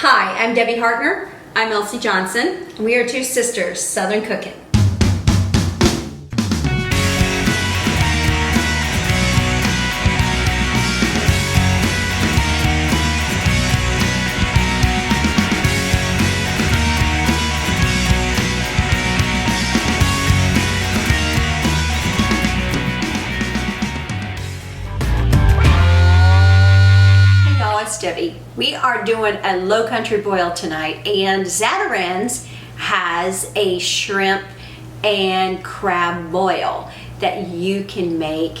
Hi, I'm Debbie Hartner. I'm Elsie Johnson. We are two sisters, Southern Cooking. Debbie. We are doing a low country boil tonight, and Zatarain's has a shrimp and crab boil that you can make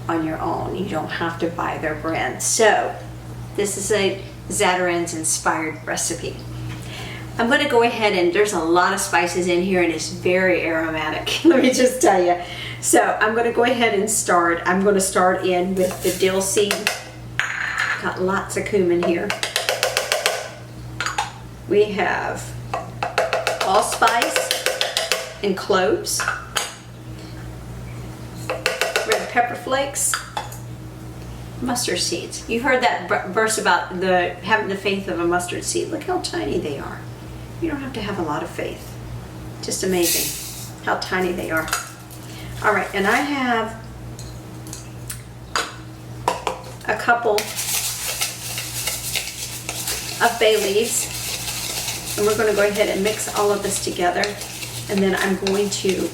on your own. You don't have to buy their brand. So this is a Zatarain's inspired recipe. I'm going to go ahead, and there's a lot of spices in here and it's very aromatic. Let me just tell you. So I'm going to go ahead and start. I'm going to start in with the dill seed. Got lots of cumin here. We have allspice and cloves, red pepper flakes, mustard seeds. You heard that verse about having the faith of a mustard seed. Look how tiny they are. You don't have to have a lot of faith. Just amazing how tiny they are. All right, and I have a couple of bay leaves, and we're going to go ahead and mix all of this together, and then I'm going to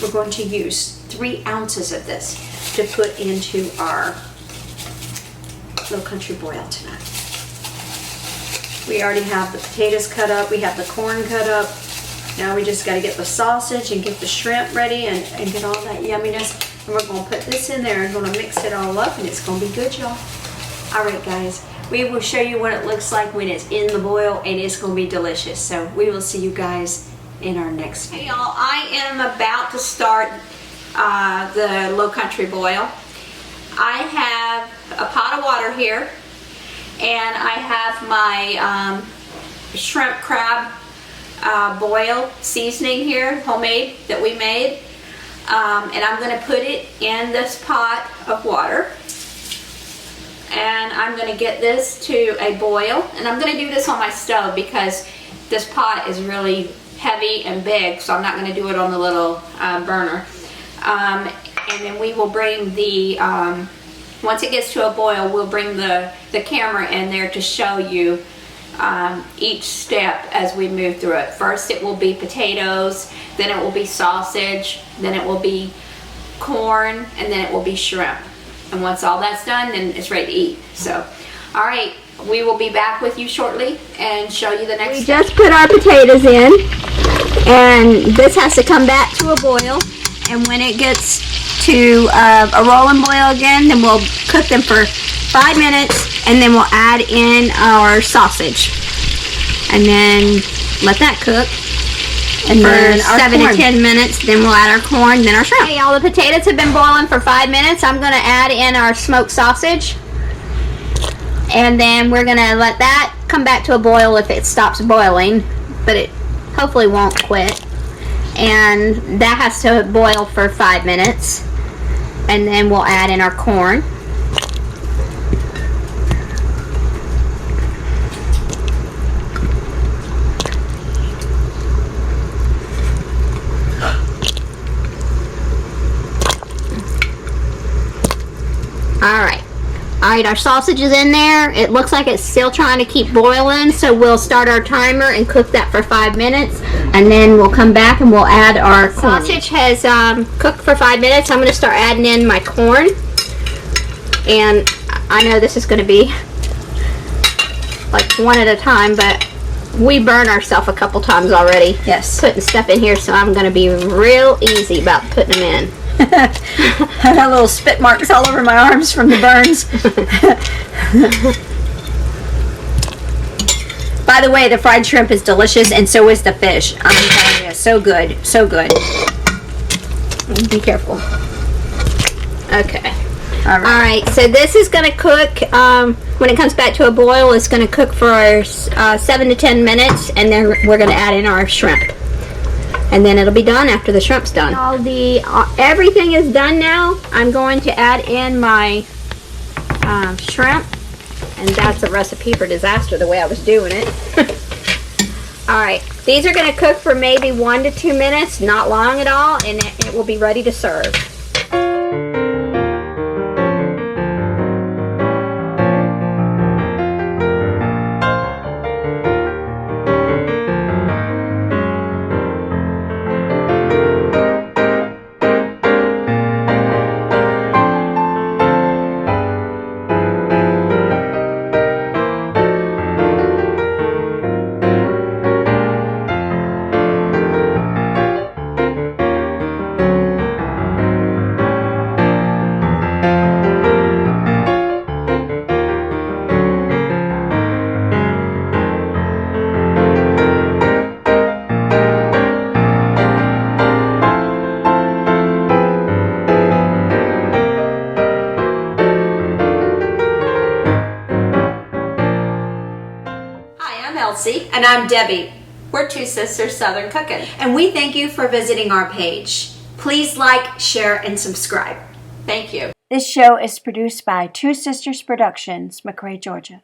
we're going to use 3 ounces of this to put into our low country boil tonight. We already have the potatoes cut up, we have the corn cut up. Now we just got to get the sausage and get the shrimp ready and get all that yumminess, and we're going to put this in there and going to mix it all up, and it's going to be good, y'all. All right, guys. We will show you what it looks like when it's in the boil, and it's going to be delicious. So we will see you guys in our next video. Hey y'all, I am about to start the low country boil. I have a pot of water here, and I have my shrimp crab boil seasoning here, homemade, that we made. And I'm going to put it in this pot of water. And I'm going to get this to a boil, and I'm going to do this on my stove because this pot is really heavy and big, so I'm not going to do it on the little burner. And then we will bring the, once it gets to a boil, we'll bring the camera in there to show you each step as we move through it. First it will be potatoes, then it will be sausage, then it will be corn, and then it will be shrimp. And once all that's done, then it's ready to eat. So, all right, we will be back with you shortly and show you the next step. We just put our potatoes in, and this has to come back to a boil. And when it gets to a rolling boil again, then we'll cook them for 5 minutes, and then we'll add in our sausage. And then let that cook. And then 7 to 10 minutes, then we'll add our corn, then our shrimp. Hey y'all, the potatoes have been boiling for 5 minutes. I'm going to add in our smoked sausage. And then we're going to let that come back to a boil if it stops boiling. But it hopefully won't quit. And that has to boil for 5 minutes. And then we'll add in our corn. Alright, our sausage is in there. It looks like it's still trying to keep boiling, so we'll start our timer and cook that for 5 minutes, and then we'll come back and we'll add our corn. Sausage has cooked for 5 minutes. I'm going to start adding in my corn, and I know this is going to be like one at a time, but we burned ourselves a couple times already. Yes. Putting stuff in here, so I'm going to be real easy about putting them in. I got little spit marks all over my arms from the burns. By the way, the fried shrimp is delicious, and so is the fish. I'm telling you, so good, so good. Be careful. Okay. Alright, so this is going to cook, when it comes back to a boil, it's going to cook for 7 to 10 minutes, and then we're going to add in our shrimp. And then it'll be done after the shrimp's done. Everything is done now. I'm going to add in my shrimp, And that's a recipe for disaster the way I was doing it. Alright, these are going to cook for maybe 1 to 2 minutes, not long at all, and it will be ready to serve. And I'm Debbie. We're Two Sisters Southern Cooking, and we thank you for visiting our page. Please like, share, and subscribe. Thank you. This show is produced by Two Sisters Productions, McRae, Georgia.